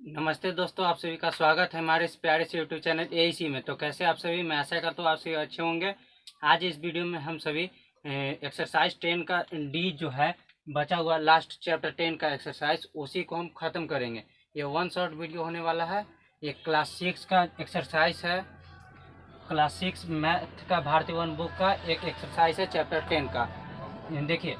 नमस्ते दोस्तों, आप सभी का स्वागत है हमारे इस प्यारे से यूट्यूब चैनल एईसी में। तो कैसे आप सभी, मैं आशा करता हूँ आप सभी अच्छे होंगे। आज इस वीडियो में हम सभी एक्सरसाइज 10 का डी जो है बचा हुआ लास्ट चैप्टर 10 का एक्सरसाइज, उसी को हम ख़त्म करेंगे। ये वन शॉट वीडियो होने वाला है। ये क्लास 6 का एक्सरसाइज है, क्लास 6 मैथ का भारतीय वन बुक का एक एक्सरसाइज है चैप्टर 10 का। देखिए,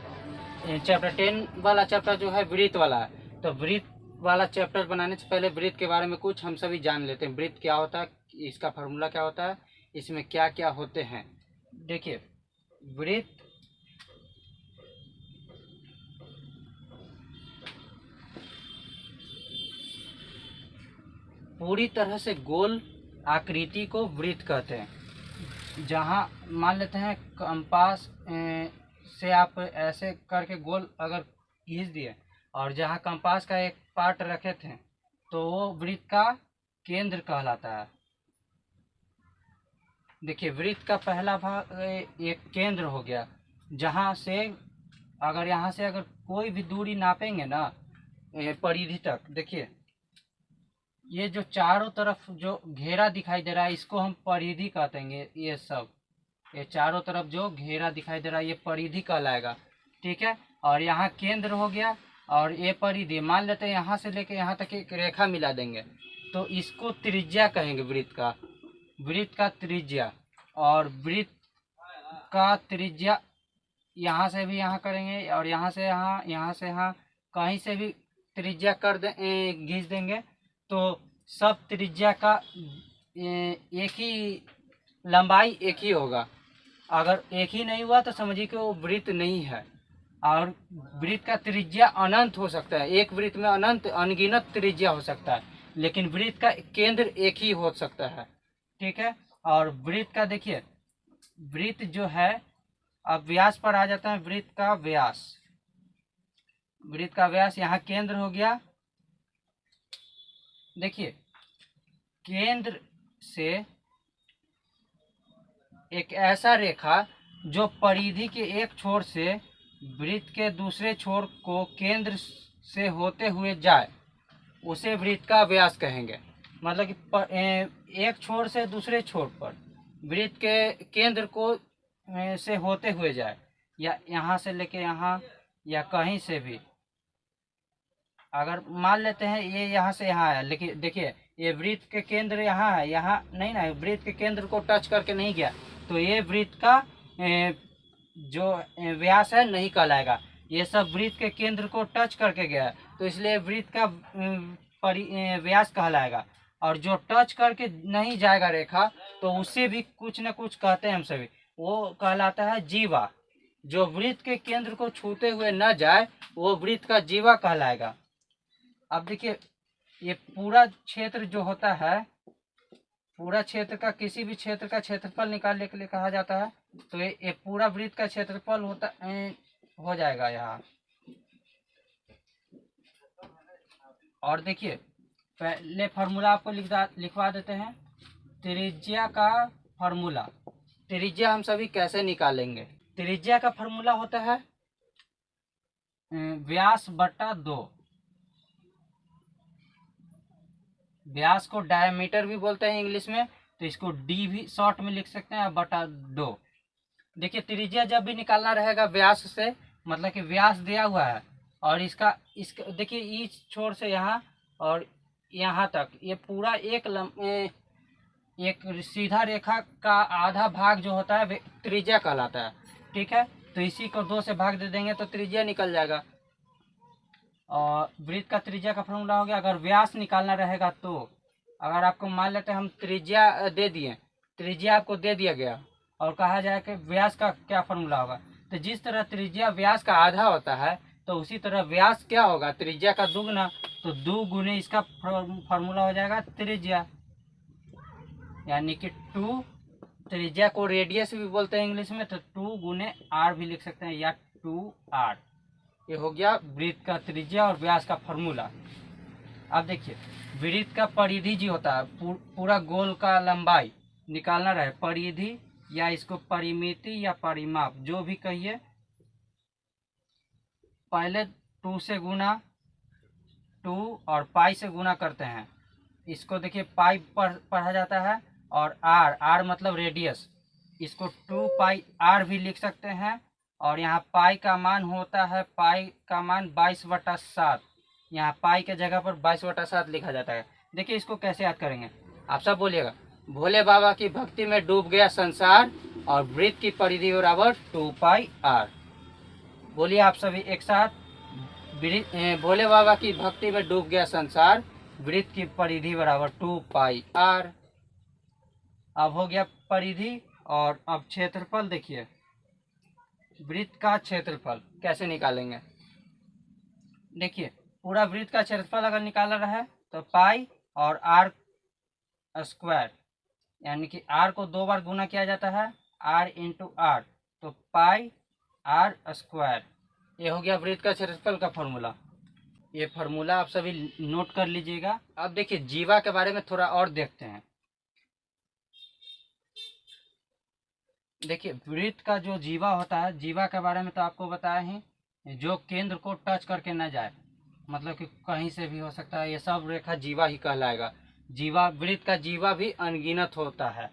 चैप्टर 10 वाला चैप्टर जो है वृत्त वाला है। तो वृत्त वाला चैप्टर बनाने से पहले वृत्त के बारे में कुछ हम सभी जान लेते हैं। वृत्त क्या होता है, इसका फार्मूला क्या होता है, इसमें क्या क्या होते हैं। देखिए, वृत्त पूरी तरह से गोल आकृति को वृत्त कहते हैं। जहाँ मान लेते हैं कंपास से आप ऐसे करके गोल अगर खींच दिए और जहाँ कंपास का एक पार्ट रखे थे तो वो वृत्त का केंद्र कहलाता है। देखिए, वृत्त का पहला भाग एक केंद्र हो गया, जहाँ से अगर यहाँ से अगर कोई भी दूरी नापेंगे ना परिधि तक, देखिए ये जो चारों तरफ जो घेरा दिखाई दे रहा है इसको हम परिधि कहते हैं। ये सब ये चारों तरफ जो घेरा दिखाई दे रहा है ये परिधि कहलाएगा, ठीक है। और यहाँ केंद्र हो गया और ये परिधि, मान लेते हैं यहाँ से लेके यहाँ तक एक रेखा मिला देंगे तो इसको त्रिज्या कहेंगे। वृत्त का त्रिज्या, और वृत्त का त्रिज्या यहाँ से भी यहाँ करेंगे और यहाँ से यहाँ, यहाँ से यहाँ, कहीं से भी त्रिज्या कर दे खींच देंगे तो सब त्रिज्या का एक ही लंबाई एक ही होगा। अगर एक ही नहीं हुआ तो समझिए कि वो वृत्त नहीं है। और वृत्त का त्रिज्या अनंत हो सकता है, एक वृत्त में अनंत अनगिनत त्रिज्या हो सकता है, लेकिन वृत्त का केंद्र एक ही हो सकता है, ठीक है। और वृत्त का देखिए, वृत्त जो है, अब व्यास पर आ जाता है। वृत्त का व्यास यहाँ केंद्र हो गया। देखिए, केंद्र से एक ऐसा रेखा जो परिधि के एक छोर से वृत्त के दूसरे छोर को केंद्र से होते हुए जाए उसे वृत्त का व्यास कहेंगे। मतलब कि एक छोर से दूसरे छोर पर वृत्त के केंद्र को से होते हुए जाए, या यहाँ से लेके यहाँ, या कहीं से भी। अगर मान लेते हैं ये यहाँ से यहाँ है, लेकिन देखिए ये वृत्त के केंद्र यहाँ है, यहाँ नहीं ना, वृत्त के केंद्र को टच करके नहीं गया तो ये वृत्त का जो व्यास है नहीं कहलाएगा। ये सब वृत्त के केंद्र को टच करके गया है तो इसलिए वृत्त का व्यास कहलाएगा। और जो टच करके नहीं जाएगा रेखा तो उससे भी कुछ न कुछ कहते हैं हम सभी, वो कहलाता है जीवा। जो वृत्त के केंद्र को छूते हुए न जाए वो वृत्त का जीवा कहलाएगा। अब देखिए, ये पूरा क्षेत्र जो होता है, पूरा क्षेत्र का, किसी भी क्षेत्र का क्षेत्रफल निकालने के लिए कहा जाता है तो ये पूरा वृत्त का क्षेत्रफल होता हो जाएगा यहाँ। और देखिए, पहले फार्मूला आपको लिखवा देते हैं, त्रिज्या का फार्मूला। त्रिज्या हम सभी कैसे निकालेंगे? त्रिज्या का फार्मूला होता है व्यास बटा 2। व्यास को डायमीटर भी बोलते हैं इंग्लिश में, तो इसको डी भी शॉर्ट में लिख सकते हैं, बटा 2। देखिए, त्रिज्या जब भी निकालना रहेगा व्यास से, मतलब कि व्यास दिया हुआ है और इसका देखिए इस छोर से यहाँ और यहाँ तक ये पूरा एक सीधा रेखा का आधा भाग जो होता है त्रिज्या कहलाता है, ठीक है। तो इसी को 2 से भाग दे देंगे तो त्रिज्या निकल जाएगा। और वृत्त का त्रिज्या का फॉर्मूला हो गया। अगर व्यास निकालना रहेगा तो, अगर आपको मान लेते हैं हम त्रिज्या दे दिए, त्रिज्या आपको दे दिया गया और कहा जाए कि व्यास का क्या फॉर्मूला होगा, तो जिस तरह त्रिज्या व्यास का आधा होता है तो उसी तरह व्यास क्या होगा, त्रिज्या का दुगना। तो 2 गुने इसका फॉर्मूला हो जाएगा त्रिज्या, यानी कि 2। त्रिज्या को रेडियस भी बोलते हैं इंग्लिश में, तो 2 गुने r भी लिख सकते हैं, या 2r। ये हो गया वृत्त का त्रिज्या और व्यास का फॉर्मूला। अब देखिए, वृत्त का परिधि जी होता है, पूरा गोल का लंबाई निकालना रहे, परिधि या इसको परिमिति या परिमाप जो भी कहिए, पहले 2 से गुना 2 और पाई से गुना करते हैं, इसको देखिए पाई पढ़ा जाता है, और आर मतलब रेडियस, इसको 2 पाई आर भी लिख सकते हैं। और यहाँ पाई का मान होता है, पाई का मान 22/7, यहाँ पाई के जगह पर 22/7 लिखा जाता है। देखिए इसको कैसे याद करेंगे, आप सब बोलिएगा। भोले बाबा की भक्ति में डूब गया संसार और वृत्त की परिधि बराबर 2 पाई आर। बोलिए आप सभी एक साथ, भोले बाबा की भक्ति में डूब गया संसार, वृत्त की परिधि बराबर 2 पाई आर। अब हो गया परिधि, और अब क्षेत्रफल देखिए, वृत्त का क्षेत्रफल कैसे निकालेंगे। देखिए पूरा वृत्त का क्षेत्रफल अगर निकालना है तो पाई और आर स्क्वायर, यानी कि आर को 2 बार गुना किया जाता है, आर इंटू आर, तो पाई आर स्क्वायर। ये हो गया वृत्त का क्षेत्रफल का फॉर्मूला। ये फार्मूला आप सभी नोट कर लीजिएगा। अब देखिए जीवा के बारे में थोड़ा और देखते हैं। देखिए वृत्त का जो जीवा होता है, जीवा के बारे में तो आपको बताया ही, जो केंद्र को टच करके न जाए, मतलब कि कहीं से भी हो सकता है, ये सब रेखा जीवा ही कहलाएगा। जीवा, वृत्त का जीवा भी अनगिनत होता है।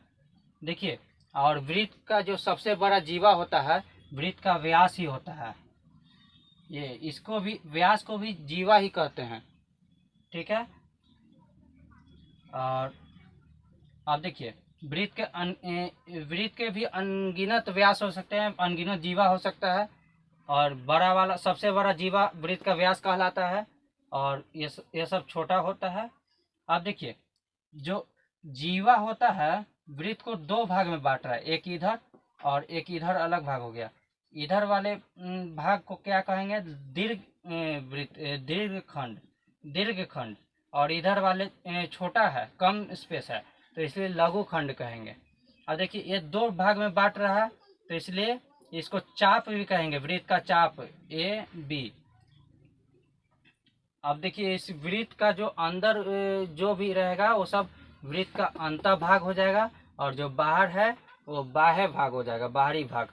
देखिए, और वृत्त का जो सबसे बड़ा जीवा होता है, वृत्त का व्यास ही होता है। ये इसको भी, व्यास को भी जीवा ही कहते हैं, ठीक है। और अब देखिए वृत्त के भी अनगिनत व्यास हो सकते हैं, अनगिनत जीवा हो सकता है, और बड़ा वाला सबसे बड़ा जीवा वृत्त का व्यास कहलाता है, और ये सब छोटा होता है। अब देखिए जो जीवा होता है वृत्त को 2 भाग में बांट रहा है, एक इधर और एक इधर अलग भाग हो गया। इधर वाले भाग को क्या कहेंगे, दीर्घखंड, और इधर वाले छोटा है, कम स्पेस है, तो इसलिए लघु खंड कहेंगे। और देखिए ये 2 भाग में बांट रहा है, तो इसलिए इसको चाप भी कहेंगे, वृत्त का चाप ए बी। अब देखिए इस वृत्त का जो अंदर जो भी रहेगा वो सब वृत्त का अंतर भाग हो जाएगा, और जो बाहर है वो बाह्य भाग हो जाएगा, बाहरी भाग।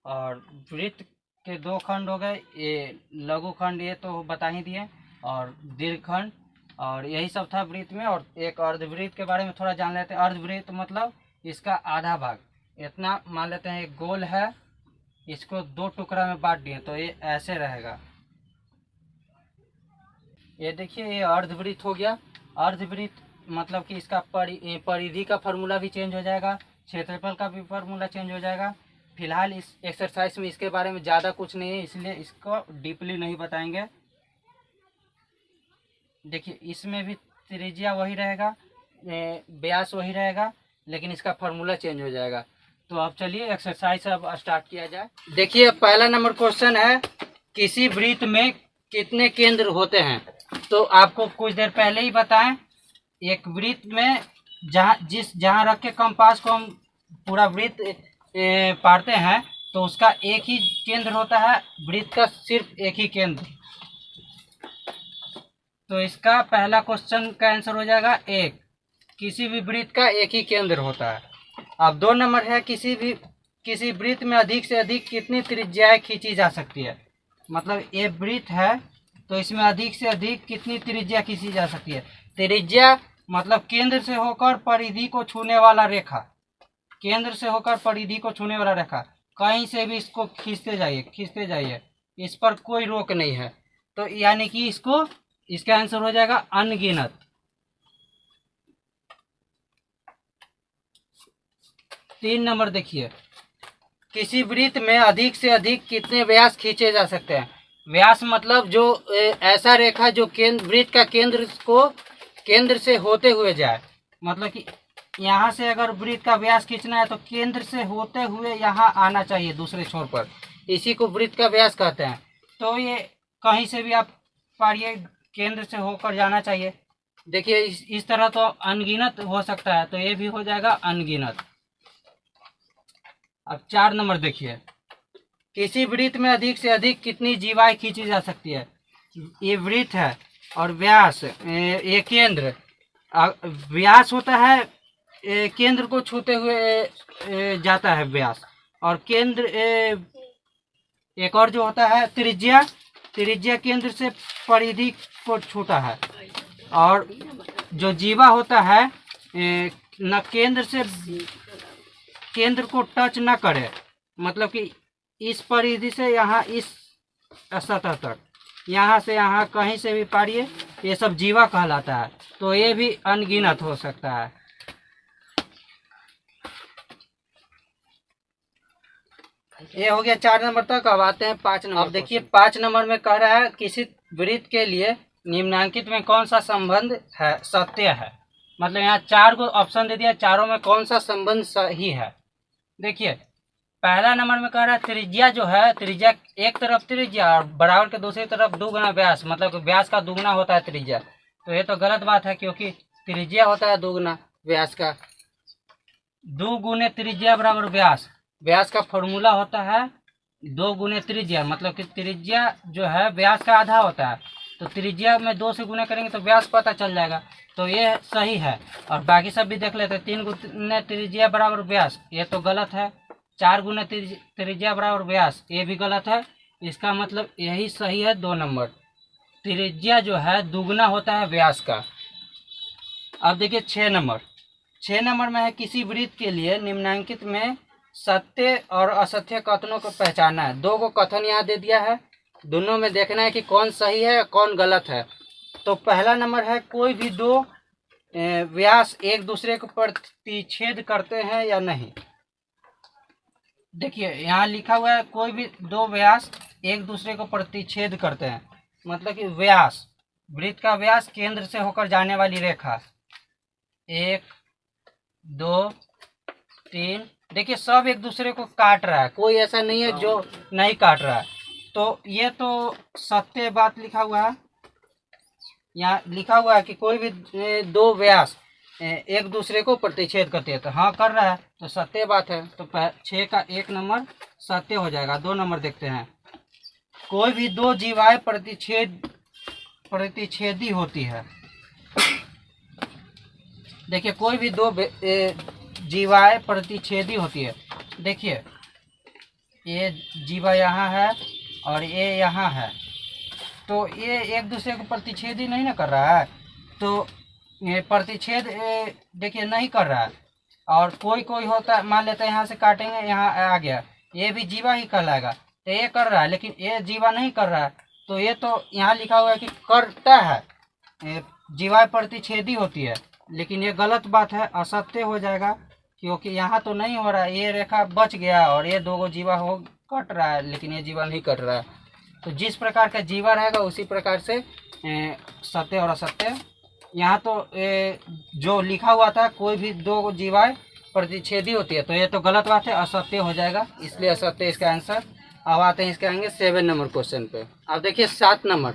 और वृत्त के 2 खंड हो गए, ये लघु खंड ये तो बता ही दिए, और दीर्घ खंड, और यही सब था वृत्त में। और एक अर्धवृत्त के बारे में थोड़ा जान लेते हैं। अर्धवृत्त मतलब इसका आधा भाग, इतना मान लेते हैं एक गोल है, इसको 2 टुकड़ा में बांट दिए तो ये ऐसे रहेगा। ये देखिए ये अर्धवृत्त हो गया। अर्धवृत्त मतलब कि इसका परिधि का फार्मूला भी चेंज हो जाएगा, क्षेत्रफल का भी फार्मूला चेंज हो जाएगा। फिलहाल इस एक्सरसाइज में इसके बारे में ज़्यादा कुछ नहीं है, इसलिए इसको डीपली नहीं बताएंगे। देखिए इसमें भी त्रिज्या वही रहेगा, व्यास वही रहेगा, लेकिन इसका फार्मूला चेंज हो जाएगा। तो अब चलिए एक्सरसाइज अब स्टार्ट किया जाए। देखिए पहला नंबर क्वेश्चन है, किसी वृत्त में कितने केंद्र होते हैं। तो आपको कुछ देर पहले ही बताएं, एक वृत्त में जहाँ रख के कंपास को हम पूरा वृत्त पारते हैं, तो उसका एक ही केंद्र होता है, वृत्त का सिर्फ एक ही केंद्र। तो इसका पहला क्वेश्चन का आंसर हो जाएगा 1, किसी भी वृत्त का एक ही केंद्र होता है। अब 2 नंबर है, किसी वृत्त में अधिक से अधिक कितनी त्रिज्याएं खींची जा सकती है। मतलब ये वृत्त है तो इसमें अधिक से अधिक कितनी त्रिज्या खींची जा सकती है। त्रिज्या मतलब केंद्र से होकर परिधि को छूने वाला रेखा, केंद्र से होकर परिधि को छूने वाला रेखा, कहीं से भी इसको खींचते जाइए, इस पर कोई रोक नहीं है। तो यानी कि इसका आंसर हो जाएगा अनगिनत। 3 नंबर देखिए, किसी वृत्त में अधिक से अधिक कितने व्यास खींचे जा सकते हैं। व्यास मतलब जो ऐसा रेखा जो वृत्त का केंद्र से होते हुए जाए, मतलब कि यहाँ से अगर वृत्त का व्यास खींचना है तो केंद्र से होते हुए यहाँ आना चाहिए दूसरे छोर पर, इसी को वृत्त का व्यास कहते हैं। तो ये कहीं से भी आप पारिए, केंद्र से होकर जाना चाहिए। देखिए इस तरह तो अनगिनत हो सकता है, तो ये भी हो जाएगा अनगिनत। अब 4 नंबर देखिए, किसी वृत्त में अधिक से अधिक कितनी जीवाएं खींची जा सकती है। ये वृत्त है और व्यास, ये केंद्र, व्यास होता है केंद्र को छूते हुए जाता है व्यास, और केंद्र एक और जो होता है त्रिज्या केंद्र से परिधि को छूता है। और जो जीवा होता है न केंद्र से केंद्र को टच न करे, मतलब कि इस परिधि से यहाँ इस सतह तक, यहाँ से यहाँ कहीं से भी पारिए, ये सब जीवा कहलाता है। तो ये भी अनगिनत हो सकता है। ये हो गया 4 नंबर तक। अब आते हैं 5 नंबर। अब देखिए 5 नंबर में कह रहा है किसी वृत्त के लिए निम्नांकित में कौन सा संबंध है सत्य है। मतलब यहाँ 4 को ऑप्शन दे दिया, चारों में कौन सा संबंध सही है। देखिए पहला नंबर में कह रहा है त्रिज्या जो है, त्रिज्या एक तरफ त्रिज्या और बराबर के दूसरी तरफ दुगुना व्यास, मतलब कि व्यास का दुगुना होता है त्रिज्या। तो ये तो गलत बात है, क्योंकि त्रिज्या होता है दुगुना व्यास का। 2 गुने त्रिज्या बराबर व्यास, व्यास का फॉर्मूला होता है 2 गुने त्रिज्या, मतलब कि त्रिज्या जो है व्यास का आधा होता है। तो त्रिज्या में 2 से गुना करेंगे तो व्यास पता चल जाएगा। तो ये सही है। और बाकी सब भी देख लेते हैं। 3 गुने त्रिज्या बराबर व्यास, ये तो गलत है। 4 गुना त्रिज्या बराबर व्यास, ये भी गलत है। इसका मतलब यही सही है 2 नंबर। त्रिज्या जो है दुगुना होता है व्यास का। अब देखिए 6 नंबर। 6 नंबर में है किसी वृत्त के लिए निम्नांकित में सत्य और असत्य कथनों को पहचानना है। 2 को कथन यहाँ दे दिया है, दोनों में देखना है कि कौन सही है कौन गलत है। तो पहला नंबर है कोई भी 2 व्यास एक दूसरे को प्रतिच्छेद करते हैं या नहीं। देखिए यहाँ लिखा हुआ है कोई भी 2 व्यास एक दूसरे को प्रतिच्छेद करते हैं, मतलब कि व्यास, वृत्त का व्यास, केंद्र से होकर जाने वाली रेखा 1 2 3, देखिए सब एक दूसरे को काट रहा है, कोई ऐसा नहीं है जो नहीं काट रहा है। तो ये तो सत्य बात लिखा हुआ है। यहाँ लिखा हुआ है कि कोई भी 2 व्यास एक दूसरे को प्रतिच्छेद करते हैं, तो हाँ कर रहा है, तो सत्य बात है। तो 6 का 1 नंबर सत्य हो जाएगा। 2 नंबर देखते हैं। कोई भी 2 जीवाएं प्रतिच्छेदी होती है। देखिए कोई भी 2 जीवाएं प्रतिच्छेदी होती है। देखिए ये जीवा यहाँ है और ये यहाँ है, तो ये एक दूसरे को प्रतिच्छेद ही नहीं ना कर रहा है। तो ये प्रतिच्छेद देखिए नहीं कर रहा है। और कोई कोई होता है, मान लेते हैं यहाँ से काटेंगे, यहाँ आ गया, ये भी जीवा ही कहलाएगा। तो ये कर रहा है, लेकिन ये जीवा नहीं कर रहा है। तो ये तो यहाँ लिखा हुआ है कि करता है, जीवा प्रतिच्छेदी होती है, लेकिन ये गलत बात है, असत्य हो जाएगा। क्योंकि यहाँ तो नहीं हो रहा है, ये रेखा बच गया और ये 2 जीवा हो कट रहा है, लेकिन ये जीवा नहीं कट रहा है। तो जिस प्रकार का जीवा रहेगा उसी प्रकार से सत्य और असत्य। यहाँ तो जो लिखा हुआ था कोई भी 2 जीवाएं प्रतिच्छेदी होती है, तो ये तो गलत बात है, असत्य हो जाएगा, इसलिए असत्य इसका आंसर। अब आते हैं इसके आएंगे 7 नंबर क्वेश्चन पे। अब देखिए 7 नंबर।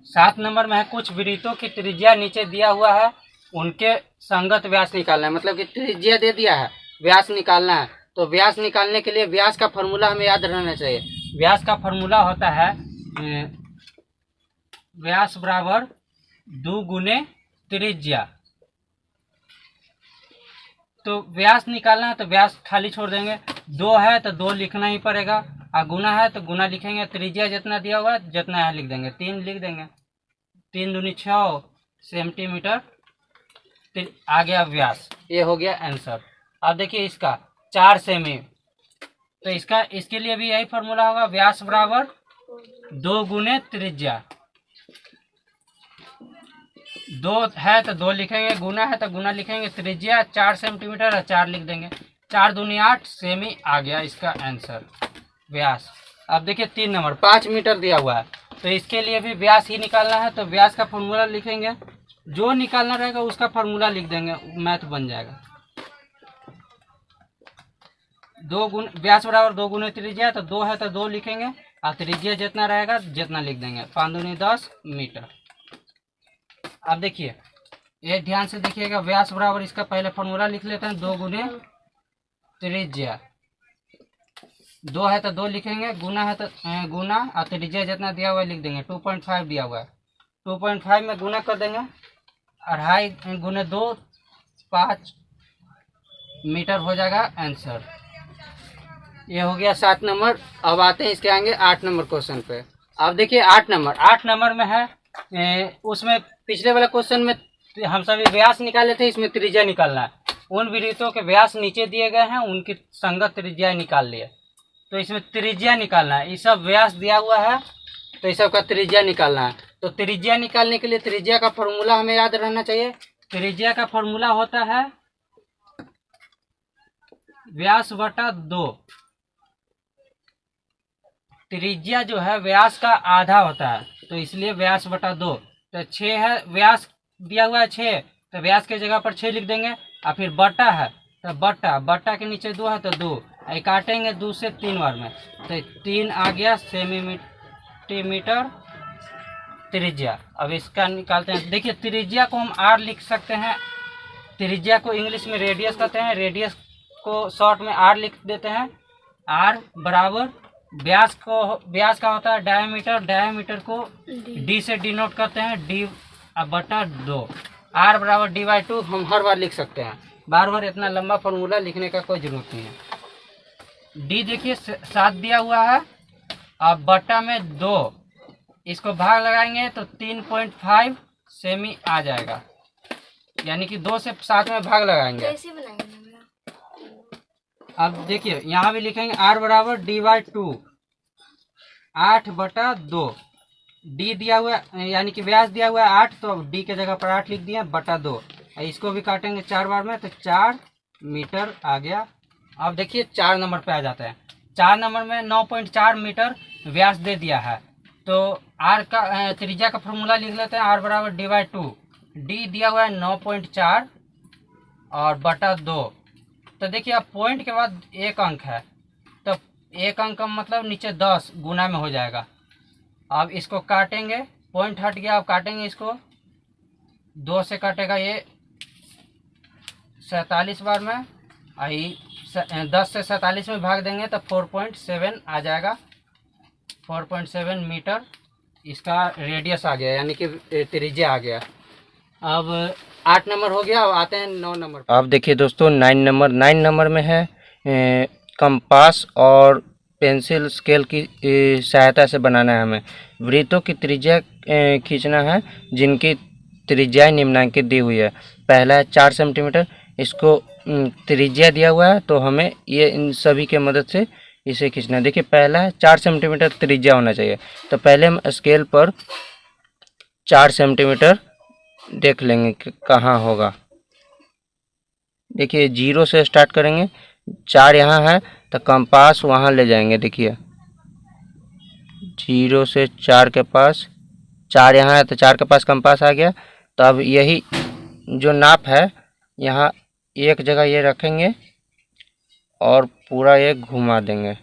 7 नंबर में है कुछ वृत्तों की त्रिज्या नीचे दिया हुआ है, उनके संगत व्यास निकालना है। मतलब कि त्रिज्या दे दिया है, व्यास निकालना है। तो व्यास निकालने के लिए व्यास का फॉर्मूला हमें याद रहना चाहिए। व्यास का फॉर्मूला होता है व्यास बराबर 2 गुने त्रिज्या। तो व्यास निकालना है तो व्यास खाली छोड़ देंगे, 2 है तो 2 लिखना ही पड़ेगा, और गुना है तो गुना लिखेंगे। त्रिज्या जितना दिया हुआ है जितना यहाँ लिख देंगे, 3 लिख देंगे। 3 दूनी 6 सेंटीमीटर आ गया व्यास। ये हो गया आंसर। अब देखिए इसका 4 सेमी, तो इसके लिए भी यही फॉर्मूला होगा, व्यास बराबर 2 गुने त्रिज्या। 2 है तो 2 लिखेंगे, गुना है तो गुना लिखेंगे, त्रिज्या 4 सेंटीमीटर है, 4 लिख देंगे। 4 दूनी 8 सेमी आ गया इसका आंसर, व्यास। अब देखिए 3 नंबर, 5 मीटर दिया हुआ है, तो इसके लिए भी व्यास ही निकालना है। तो व्यास का फॉर्मूला लिखेंगे, जो निकालना रहेगा उसका फॉर्मूला लिख देंगे, मैथ बन जाएगा। 2 गुण व्यास बराबर 2 गुने त्रिज्या, तो 2 है तो 2 लिखेंगे, और त्रिज्या जितना रहेगा जितना लिख देंगे, 5 दूनी 10 मीटर। अब देखिए ये ध्यान से देखिएगा, व्यास बराबर इसका पहले फॉर्मूला लिख लेते हैं, 2 गुने त्रिज्या। 2 है तो 2 लिखेंगे, गुना है तो गुना, और त्रिज्या जितना दिया हुआ है लिख देंगे, 2.5 दिया हुआ है, 2.5 में गुना कर देंगे, 2.5 गुने 2 5 मीटर हो जाएगा आंसर। ये हो गया 7 नंबर। अब आते हैं इसके आएंगे 8 नंबर क्वेश्चन पे। अब देखिए 8 नंबर में है उसमें पिछले वाले क्वेश्चन में हम सभी व्यास निकाले थे, इसमें त्रिज्या निकालना है। उन वृत्तों के व्यास नीचे दिए गए हैं, उनकी संगत त्रिज्या निकाल लिए। तो इसमें त्रिज्या निकालना है, ये सब व्यास दिया हुआ है तो इस सब का त्रिज्या निकालना है। तो त्रिज्या निकालने के लिए त्रिज्या का फॉर्मूला हमें याद रहना चाहिए। त्रिज्या का फॉर्मूला होता है व्यास बटा 2। त्रिज्या जो है व्यास का आधा होता है, तो इसलिए व्यास बटा 2। तो 6 है, व्यास दिया हुआ है 6, तो व्यास के जगह पर 6 लिख देंगे। और फिर बटा है तो बटा के नीचे 2 है तो 2, काटेंगे 2 से 3 बार में, तो 3 आ गया सेंटीमीटर त्रिज्या। अब इसका निकालते हैं। देखिए त्रिज्या को हम आर लिख सकते हैं, त्रिज्या को इंग्लिश में रेडियस कहते हैं, रेडियस को शॉर्ट में आर लिख देते हैं। आर बराबर व्यास का होता है डायमीटर, डायमीटर को डी से डिनोट करते हैं, डी बटा 2। आर बराबर डी बाई 2 हम हर बार लिख सकते हैं, बार बार इतना लंबा फॉर्मूला लिखने का कोई जरूरत नहीं है। डी देखिए 7 दिया हुआ है, अब बटा में 2, इसको भाग लगाएंगे तो 3.5 सेमी आ जाएगा, यानी कि 2 से 7 में भाग लगाएंगे। कैसे बनाएंगे? अब देखिए यहाँ भी लिखेंगे आर बराबर डी बाई 2, 8 बटा 2। डी दिया हुआ यानी कि व्यास दिया हुआ है 8, तो अब डी के जगह पर 8 लिख दिए बटा 2। इसको भी काटेंगे 4 बार में तो 4 मीटर आ गया। अब देखिए 4 नंबर पे आ जाता है। 4 नंबर में 9.4 मीटर व्यास दे दिया है, तो आर का त्रिज्या का फॉर्मूला लिख लेते हैं। आर बराबर डी बाई 2, डी दिया हुआ है 9.4 और बटा 2। तो देखिए अब पॉइंट के बाद एक अंक है, तो एक अंक का मतलब नीचे 10 गुना में हो जाएगा। अब इसको काटेंगे, पॉइंट हट गया, अब काटेंगे इसको, 2 से काटेगा ये 47 बार में, 10 से 47 में भाग देंगे तो 4.7 आ जाएगा। 4.7 मीटर इसका रेडियस आ गया, यानी कि त्रिज्या आ गया। अब 8 नंबर हो गया, अब आते हैं 9 नंबर। अब देखिए दोस्तों 9 नंबर में है कंपास और पेंसिल स्केल की सहायता से बनाना है हमें वृत्तों की त्रिज्या खींचना है, जिनकी त्रिज्या निम्नांकित दी हुई है। पहला है 4 सेंटीमीटर, इसको त्रिज्या दिया हुआ है तो हमें ये इन सभी के मदद से इसे खींचना है। देखिए पहला है 4 सेंटीमीटर त्रिज्या होना चाहिए, तो पहले हम स्केल पर 4 सेंटीमीटर देख लेंगे कि कहाँ होगा। देखिए 0 से स्टार्ट करेंगे, 4 यहाँ है तो कंपास वहाँ ले जाएंगे। देखिए 0 से 4 के पास, 4 यहाँ है तो 4 के पास कंपास आ गया। तो अब यही जो नाप है यहाँ एक जगह ये रखेंगे और पूरा ये घुमा देंगे।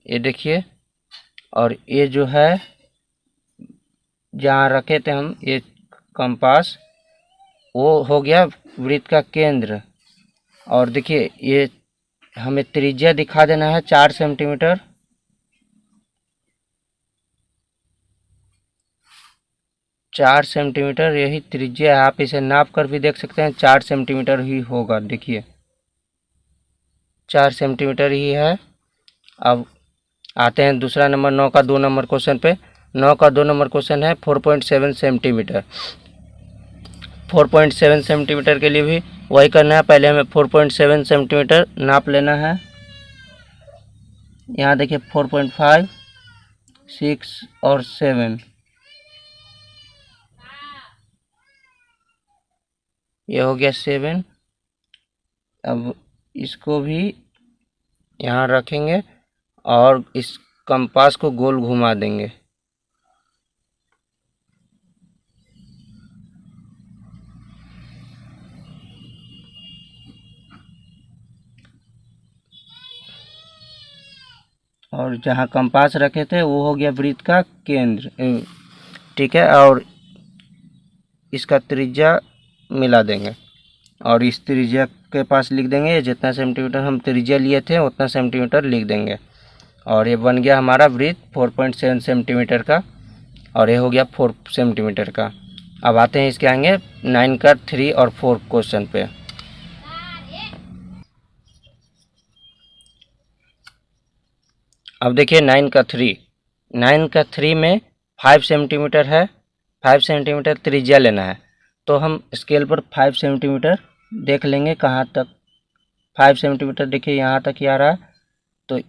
ये देखिए, और ये जो है जहाँ रखे थे हम ये कंपास, वो हो गया वृत्त का केंद्र। और देखिए ये हमें त्रिज्या दिखा देना है 4 सेंटीमीटर। चार सेंटीमीटर यही त्रिज्या है, आप इसे नाप कर भी देख सकते हैं, 4 सेंटीमीटर ही होगा। देखिए 4 सेंटीमीटर ही है। अब आते हैं दूसरा नंबर 9 का 2 नंबर क्वेश्चन पे। 9 का 2 नंबर क्वेश्चन है 4.7 सेंटीमीटर। 4.7 सेंटीमीटर के लिए भी वही करना है, पहले हमें 4.7 सेंटीमीटर नाप लेना है। यहाँ देखिए 4.5, 6 और 7, ये हो गया 7। अब इसको भी यहाँ रखेंगे और इस कंपास को गोल घुमा देंगे। और जहाँ कंपास रखे थे वो हो गया वृत्त का केंद्र, ठीक है। और इसका त्रिज्या मिला देंगे और इस त्रिज्या के पास लिख देंगे, जितना सेंटीमीटर हम त्रिज्या लिए थे उतना सेंटीमीटर लिख देंगे। और ये बन गया हमारा वृत्त 4.7 सेंटीमीटर का, और ये हो गया 4 सेंटीमीटर का। अब आते हैं इसके आएंगे 9 का 3 और 4 क्वेश्चन पे। अब देखिए 9 का 3, 9 का 3 में 5 सेंटीमीटर है, 5 सेंटीमीटर त्रिज्या लेना है। तो हम स्केल पर 5 सेंटीमीटर देख लेंगे कहाँ तक 5 सेंटीमीटर, देखिए यहाँ तक ही आ रहा है। तो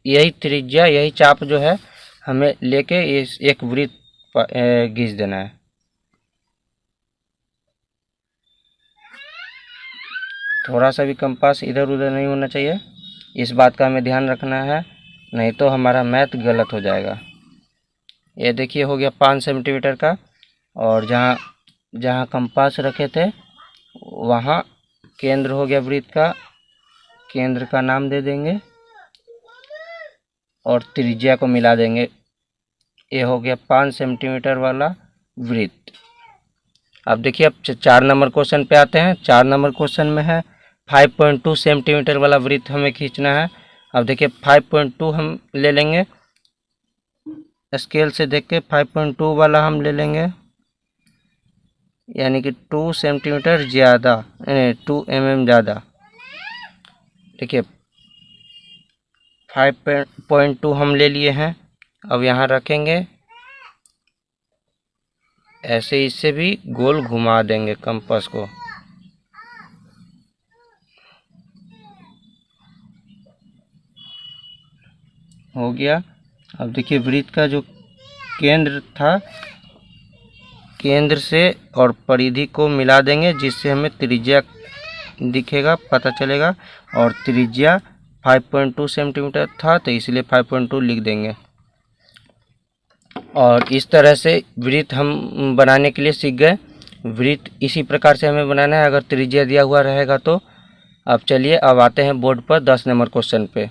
यही त्रिज्या, यही चाप जो है हमें लेके इस एक वृत्त खींच देना है। थोड़ा सा भी कंपास इधर उधर नहीं होना चाहिए, इस बात का हमें ध्यान रखना है, नहीं तो हमारा मैथ गलत हो जाएगा। ये देखिए हो गया 5 सेंटीमीटर का, और जहाँ जहाँ कंपास रखे थे वहाँ केंद्र हो गया वृत्त का, केंद्र का नाम दे देंगे और त्रिज्या को मिला देंगे। ये हो गया 5 सेंटीमीटर वाला वृत्त। अब देखिए, अब 4 नंबर क्वेश्चन पे आते हैं। 4 नंबर क्वेश्चन में है 5.2 सेंटीमीटर वाला वृत्त हमें खींचना है। अब देखिए 5.2 हम ले लेंगे, स्केल से देख के 5.2 वाला हम ले लेंगे, यानी कि 2 सेंटीमीटर ज़्यादा, 2 mm ज़्यादा। देखिए 5.2 हम ले लिए हैं। अब यहाँ रखेंगे, ऐसे इससे भी गोल घुमा देंगे कंपास को। हो गया। अब देखिए वृत्त का जो केंद्र था, केंद्र से और परिधि को मिला देंगे, जिससे हमें त्रिज्या दिखेगा, पता चलेगा। और त्रिज्या 5.2 सेंटीमीटर था, तो इसलिए 5.2 लिख देंगे। और इस तरह से वृत्त हम बनाने के लिए सीख गए। वृत्त इसी प्रकार से हमें बनाना है अगर त्रिज्या दिया हुआ रहेगा तो। अब चलिए, अब आते हैं बोर्ड पर 10 नंबर क्वेश्चन पे।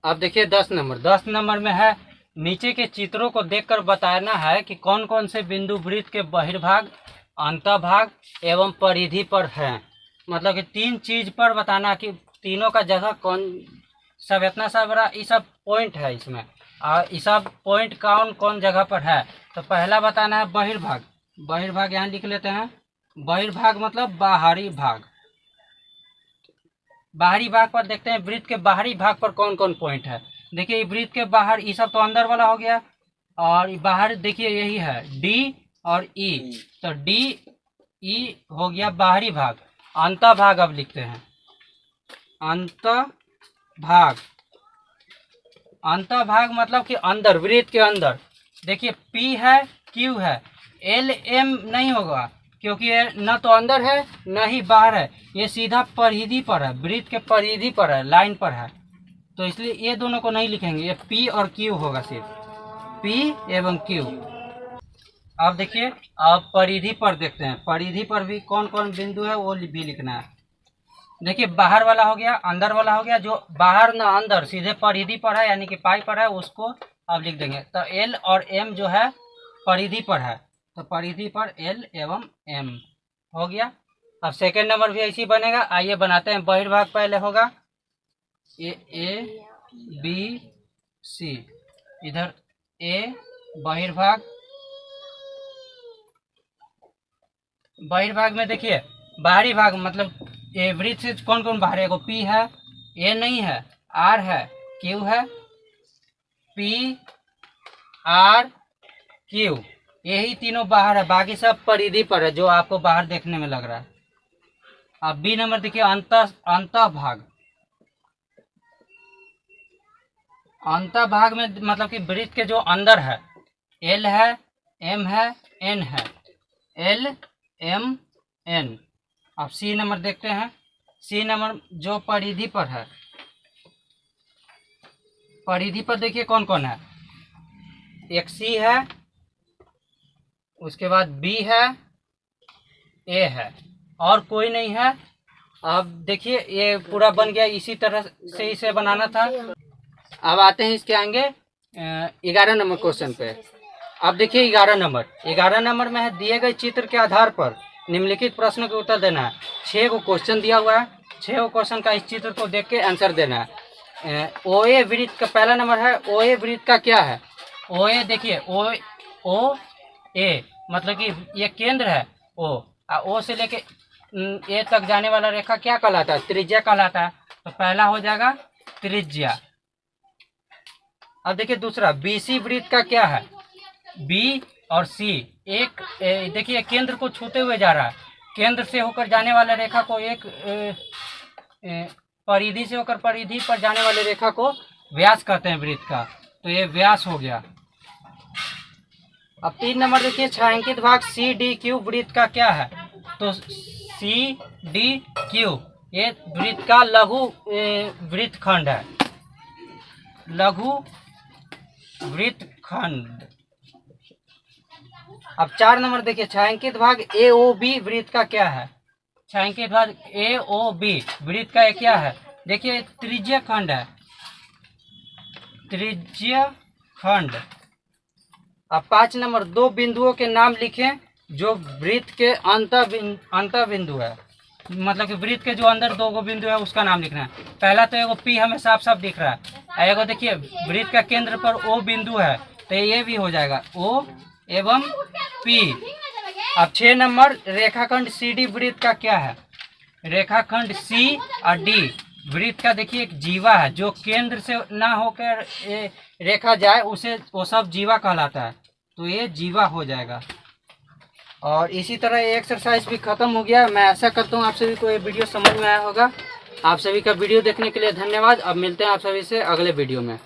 अब देखिए 10 नंबर में है, नीचे के चित्रों को देखकर बताना है कि कौन कौन से बिंदु वृत्त के बहिर्भाग, अंतभाग एवं परिधि पर हैं। मतलब कि 3 चीज पर बताना कि तीनों का जगह कौन सब, इतना सा बड़ा ये सब पॉइंट है इसमें, और ये सब पॉइंट कौन कौन जगह पर है। तो पहला बताना है बहिर्भाग। बहिर्भाग यहाँ लिख लेते हैं। बहिर्भाग मतलब बाहरी भाग। बाहरी भाग पर देखते हैं वृत्त के बाहरी भाग पर कौन कौन पॉइंट है। देखिए वृत्त के बाहर ये सब तो अंदर वाला हो गया, और बाहर देखिए यही है डी और ई, तो डी ई हो गया बाहरी भाग। अंतभाग अब लिखते हैं, अंतभाग। अंतभाग मतलब कि अंदर, वृत्त के अंदर। देखिए पी है, क्यू है, एल एम नहीं होगा क्योंकि ये न तो अंदर है न ही बाहर है, ये सीधा परिधि पर है, वृत्त के परिधि पर है, लाइन पर है, तो इसलिए ये दोनों को नहीं लिखेंगे, ये पी और क्यू होगा, सिर्फ पी एवं क्यू। अब देखिए, अब परिधि पर देखते हैं, परिधि पर भी कौन कौन बिंदु है वो भी लिखना है। देखिए बाहर वाला हो गया, अंदर वाला हो गया, जो बाहर न अंदर सीधे परिधि पर है यानी कि पाई पर है, उसको अब लिख देंगे। तो एल और एम जो है परिधि पर है, तो परिधि पर एल एवं एम हो गया। अब सेकेंड नंबर भी ऐसे ही बनेगा। आइए बनाते हैं। बहिर्भाग पहले होगा ए बी सी, इधर ए बहिर्भाग। बहिर्भाग में देखिए बाहरी भाग मतलब ये वृत्त से कौन कौन बाहर है, पी है, ए नहीं है, आर है, क्यू है, पी आर क्यू, यही तीनों बाहर है, बाकी सब परिधि पर है जो आपको बाहर देखने में लग रहा है। अब बी नंबर देखिए, अंतभाग। अंतभाग में मतलब कि वृत्त के जो अंदर है, एल है, एम है, एन है, एल एम एन। अब सी नंबर देखते हैं। सी नंबर जो परिधि पर है, परिधि पर देखिए कौन कौन है, एक सी है, उसके बाद बी है, ए है, और कोई नहीं है। अब देखिए ये पूरा बन गया, इसी तरह से इसे बनाना था। अब आते हैं इसके आगे 11 नंबर क्वेश्चन पे। अब देखिए 11 नंबर में है, दिए गए चित्र के आधार पर निम्नलिखित प्रश्नों के उत्तर देना है। 6 को क्वेश्चन दिया हुआ है, 6 क्वेश्चन का इस चित्र को देख के आंसर देना है। ओ ए वृत्त का पहला नंबर है, ओ ए वृत्त का क्या है। ओ ए देखिए, ओ ए मतलब कि ये केंद्र है ओ से लेके ए तक जाने वाला रेखा क्या कहलाता है, त्रिज्या कहलाता है। तो पहला हो जाएगा त्रिज्या। अब देखिए दूसरा BC वृत्त का क्या है, B और C एक देखिए केंद्र को छूते हुए जा रहा है, केंद्र से होकर जाने वाला रेखा को एक परिधि से होकर परिधि पर जाने वाले रेखा को व्यास कहते हैं वृत्त का, तो ये व्यास हो गया। अब 3 नंबर देखिए छायांकित भाग CDQ वृत्त का क्या है, तो CDQ ये वृत्त का लघु वृत्तखंड है, लघु वृत्तखंड। अब 4 नंबर देखिए छायांकित भाग AOB वृत्त का क्या है, छायांकित भाग AOB वृत्त का क्या है, देखिए त्रिज्य खंड है, त्रिज्य खंड। अब 5 नंबर 2 बिंदुओं के नाम लिखें जो वृत्त के अंत बिंदु है, मतलब कि वृत्त के जो अंदर 2 बिंदु है उसका नाम लिखना है। पहला तो एगो P हमें साफ साफ दिख रहा है, एगो देखिए वृत्त का केंद्र पर O बिंदु है, तो ये भी हो जाएगा O एवं P। अब 6 नंबर रेखाखंड CD वृत्त का क्या है, रेखाखंड C और D वृत्त का देखिए एक जीवा है, जो केंद्र से ना होकर रेखा जाए उसे वो सब जीवा कहलाता है, तो ये जीवा हो जाएगा। और इसी तरह ये एक्सरसाइज भी खत्म हो गया। मैं आशा करता हूँ आप सभी को ये वीडियो समझ में आया होगा। आप सभी का वीडियो देखने के लिए धन्यवाद। अब मिलते हैं आप सभी से अगले वीडियो में।